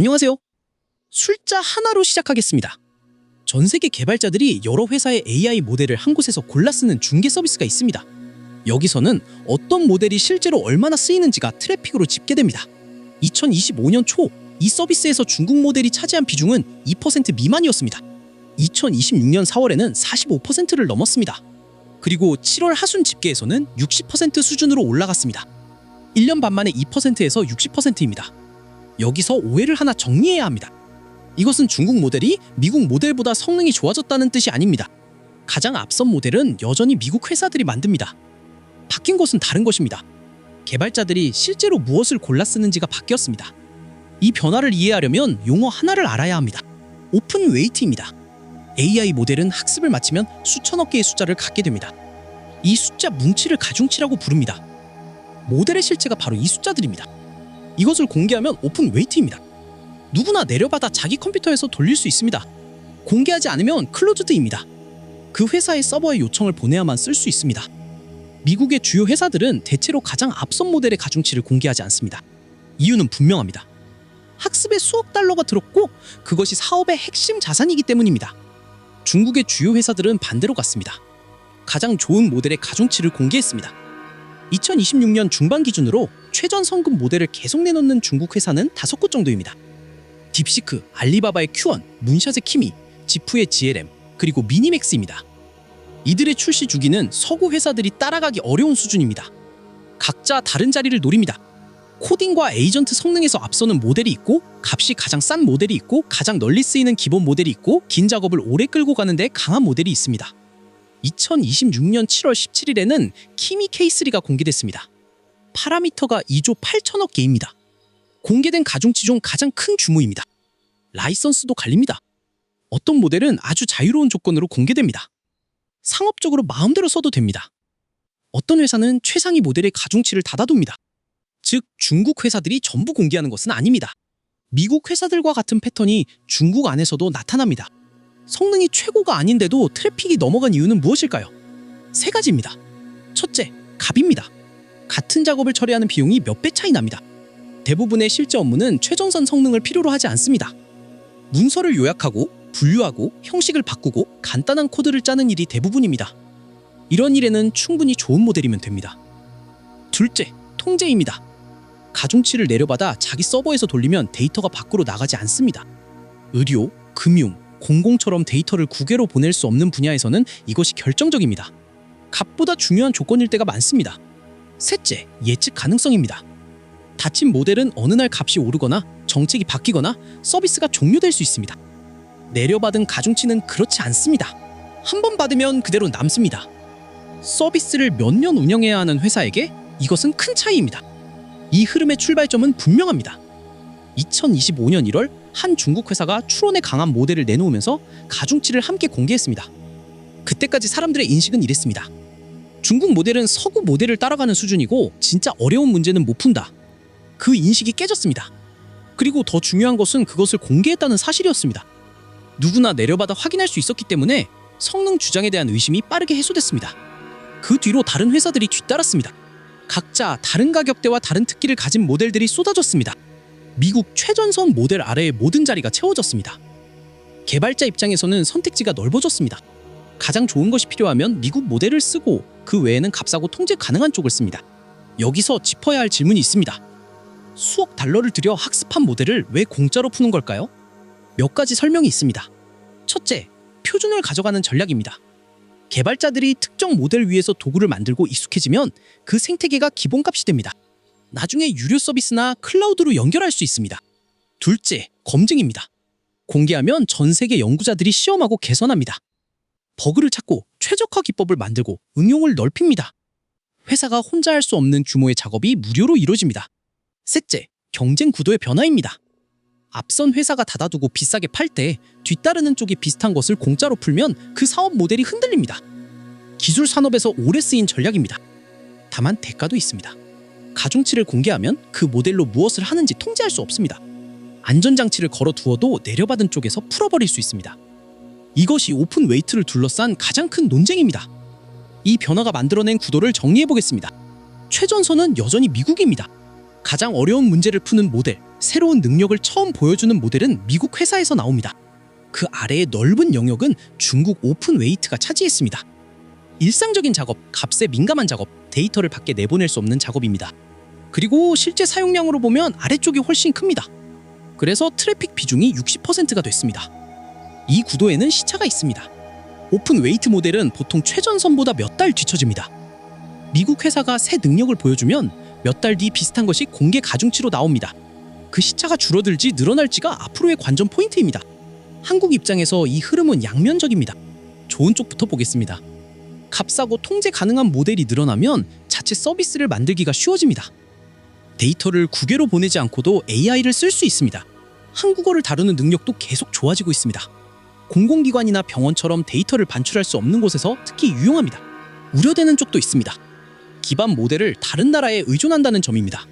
안녕하세요. 숫자 하나로 시작하겠습니다. 전 세계 개발자들이 여러 회사의 AI 모델을 한 곳에서 골라 쓰는 중개 서비스가 있습니다. 여기서는 어떤 모델이 실제로 얼마나 쓰이는지가 트래픽으로 집계됩니다. 2025년 초 이 서비스에서 중국 모델이 차지한 비중은 2% 미만이었습니다. 2026년 4월에는 45%를 넘었습니다. 그리고 7월 하순 집계에서는 60% 수준으로 올라갔습니다. 1년 반 만에 2%에서 60%입니다. 여기서 오해를 하나 정리해야 합니다. 이것은 중국 모델이 미국 모델보다 성능이 좋아졌다는 뜻이 아닙니다. 가장 앞선 모델은 여전히 미국 회사들이 만듭니다. 바뀐 것은 다른 것입니다. 개발자들이 실제로 무엇을 골라 쓰는지가 바뀌었습니다. 이 변화를 이해하려면 용어 하나를 알아야 합니다. 오픈 웨이트입니다. AI 모델은 학습을 마치면 수천억 개의 숫자를 갖게 됩니다. 이 숫자 뭉치를 가중치라고 부릅니다. 모델의 실체가 바로 이 숫자들입니다. 이것을 공개하면 오픈 웨이트입니다. 누구나 내려받아 자기 컴퓨터에서 돌릴 수 있습니다. 공개하지 않으면 클로즈드입니다. 그 회사의 서버에 요청을 보내야만 쓸 수 있습니다. 미국의 주요 회사들은 대체로 가장 앞선 모델의 가중치를 공개하지 않습니다. 이유는 분명합니다. 학습에 수억 달러가 들었고 그것이 사업의 핵심 자산이기 때문입니다. 중국의 주요 회사들은 반대로 갔습니다. 가장 좋은 모델의 가중치를 공개했습니다. 2026년 중반 기준으로 최전 성급 모델을 계속 내놓는 중국 회사는 5곳 정도입니다. 딥시크, 알리바바의 Q1, 문샷의 키미, 지프의 GLM, 그리고 미니맥스입니다. 이들의 출시 주기는 서구 회사들이 따라가기 어려운 수준입니다. 각자 다른 자리를 노립니다. 코딩과 에이전트 성능에서 앞서는 모델이 있고, 값이 가장 싼 모델이 있고, 가장 널리 쓰이는 기본 모델이 있고, 긴 작업을 오래 끌고 가는 데 강한 모델이 있습니다. 2026년 7월 17일에는 키미 K3가 공개됐습니다. 파라미터가 2조 8천억 개입니다. 공개된 가중치 중 가장 큰 규모입니다. 라이선스도 갈립니다. 어떤 모델은 아주 자유로운 조건으로 공개됩니다. 상업적으로 마음대로 써도 됩니다. 어떤 회사는 최상위 모델의 가중치를 닫아둡니다. 즉, 중국 회사들이 전부 공개하는 것은 아닙니다. 미국 회사들과 같은 패턴이 중국 안에서도 나타납니다. 성능이 최고가 아닌데도 트래픽이 넘어간 이유는 무엇일까요? 3가지입니다. 첫째, 값입니다. 같은 작업을 처리하는 비용이 몇 배 차이 납니다. 대부분의 실제 업무는 최전선 성능을 필요로 하지 않습니다. 문서를 요약하고 분류하고 형식을 바꾸고 간단한 코드를 짜는 일이 대부분입니다. 이런 일에는 충분히 좋은 모델이면 됩니다. 둘째, 통제입니다. 가중치를 내려받아 자기 서버에서 돌리면 데이터가 밖으로 나가지 않습니다. 의료, 금융, 공공처럼 데이터를 국외로 보낼 수 없는 분야에서는 이것이 결정적입니다. 값보다 중요한 조건일 때가 많습니다. 셋째, 예측 가능성입니다. 닫힌 모델은 어느 날 값이 오르거나 정책이 바뀌거나 서비스가 종료될 수 있습니다. 내려받은 가중치는 그렇지 않습니다. 한 번 받으면 그대로 남습니다. 서비스를 몇 년 운영해야 하는 회사에게 이것은 큰 차이입니다. 이 흐름의 출발점은 분명합니다. 2025년 1월 한 중국 회사가 추론에 강한 모델을 내놓으면서 가중치를 함께 공개했습니다. 그때까지 사람들의 인식은 이랬습니다. 중국 모델은 서구 모델을 따라가는 수준이고 진짜 어려운 문제는 못 푼다. 그 인식이 깨졌습니다. 그리고 더 중요한 것은 그것을 공개했다는 사실이었습니다. 누구나 내려받아 확인할 수 있었기 때문에 성능 주장에 대한 의심이 빠르게 해소됐습니다. 그 뒤로 다른 회사들이 뒤따랐습니다. 각자 다른 가격대와 다른 특기를 가진 모델들이 쏟아졌습니다. 미국 최전선 모델 아래의 모든 자리가 채워졌습니다. 개발자 입장에서는 선택지가 넓어졌습니다. 가장 좋은 것이 필요하면 미국 모델을 쓰고 그 외에는 값싸고 통제 가능한 쪽을 씁니다. 여기서 짚어야 할 질문이 있습니다. 수억 달러를 들여 학습한 모델을 왜 공짜로 푸는 걸까요? 몇 가지 설명이 있습니다. 첫째, 표준을 가져가는 전략입니다. 개발자들이 특정 모델 위에서 도구를 만들고 익숙해지면 그 생태계가 기본값이 됩니다. 나중에 유료 서비스나 클라우드로 연결할 수 있습니다. 둘째, 검증입니다. 공개하면 전 세계 연구자들이 시험하고 개선합니다. 버그를 찾고 최적화 기법을 만들고 응용을 넓힙니다. 회사가 혼자 할 수 없는 규모의 작업이 무료로 이루어집니다. 셋째, 경쟁 구도의 변화입니다. 앞선 회사가 닫아두고 비싸게 팔 때 뒤따르는 쪽이 비슷한 것을 공짜로 풀면 그 사업 모델이 흔들립니다. 기술 산업에서 오래 쓰인 전략입니다. 다만 대가도 있습니다. 가중치를 공개하면 그 모델로 무엇을 하는지 통제할 수 없습니다. 안전장치를 걸어두어도 내려받은 쪽에서 풀어버릴 수 있습니다. 이것이 오픈 웨이트를 둘러싼 가장 큰 논쟁입니다. 이 변화가 만들어낸 구도를 정리해보겠습니다. 최전선은 여전히 미국입니다. 가장 어려운 문제를 푸는 모델, 새로운 능력을 처음 보여주는 모델은 미국 회사에서 나옵니다. 그 아래의 넓은 영역은 중국 오픈웨이트가 차지했습니다. 일상적인 작업, 값에 민감한 작업, 데이터를 밖에 내보낼 수 없는 작업입니다. 그리고 실제 사용량으로 보면 아래쪽이 훨씬 큽니다. 그래서 트래픽 비중이 60%가 됐습니다. 이 구도에는 시차가 있습니다. 오픈웨이트 모델은 보통 최전선보다 몇 달 뒤처집니다. 미국 회사가 새 능력을 보여주면 몇 달 뒤 비슷한 것이 공개 가중치로 나옵니다. 그 시차가 줄어들지 늘어날지가 앞으로의 관전 포인트입니다. 한국 입장에서 이 흐름은 양면적입니다. 좋은 쪽부터 보겠습니다. 값싸고 통제 가능한 모델이 늘어나면 자체 서비스를 만들기가 쉬워집니다. 데이터를 국외로 보내지 않고도 AI를 쓸 수 있습니다. 한국어를 다루는 능력도 계속 좋아지고 있습니다. 공공기관이나 병원처럼 데이터를 반출할 수 없는 곳에서 특히 유용합니다. 우려되는 쪽도 있습니다. 기반 모델을 다른 나라에 의존한다는 점입니다.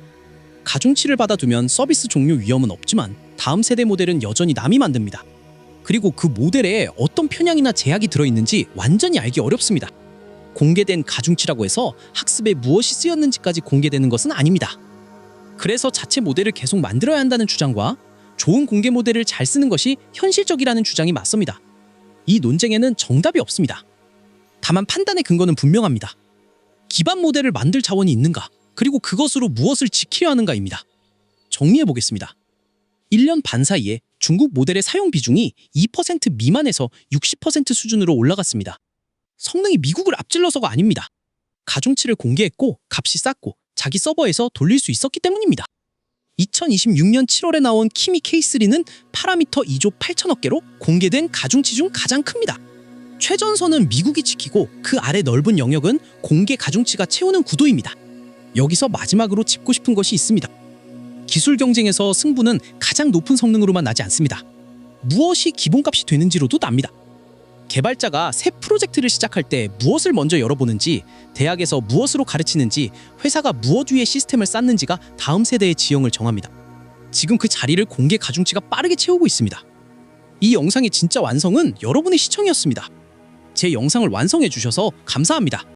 가중치를 받아두면 서비스 종료 위험은 없지만 다음 세대 모델은 여전히 남이 만듭니다. 그리고 그 모델에 어떤 편향이나 제약이 들어있는지 완전히 알기 어렵습니다. 공개된 가중치라고 해서 학습에 무엇이 쓰였는지까지 공개되는 것은 아닙니다. 그래서 자체 모델을 계속 만들어야 한다는 주장과 좋은 공개 모델을 잘 쓰는 것이 현실적이라는 주장이 맞섭니다. 이 논쟁에는 정답이 없습니다. 다만 판단의 근거는 분명합니다. 기반 모델을 만들 자원이 있는가, 그리고 그것으로 무엇을 지켜야 하는가입니다. 정리해보겠습니다. 1년 반 사이에 중국 모델의 사용 비중이 2% 미만에서 60% 수준으로 올라갔습니다. 성능이 미국을 앞질러서가 아닙니다. 가중치를 공개했고 값이 쌌고 자기 서버에서 돌릴 수 있었기 때문입니다. 2026년 7월에 나온 키미 K3는 파라미터 2조 8천억 개로 공개된 가중치 중 가장 큽니다. 최전선은 미국이 지키고 그 아래 넓은 영역은 공개 가중치가 채우는 구도입니다. 여기서 마지막으로 짚고 싶은 것이 있습니다. 기술 경쟁에서 승부는 가장 높은 성능으로만 나지 않습니다. 무엇이 기본값이 되는지로도 납니다. 개발자가 새 프로젝트를 시작할 때 무엇을 먼저 열어보는지, 대학에서 무엇으로 가르치는지, 회사가 무엇 위에 시스템을 쌓는지가 다음 세대의 지형을 정합니다. 지금 그 자리를 공개 가중치가 빠르게 채우고 있습니다. 이 영상의 진짜 완성은 여러분의 시청이었습니다. 제 영상을 완성해 주셔서 감사합니다.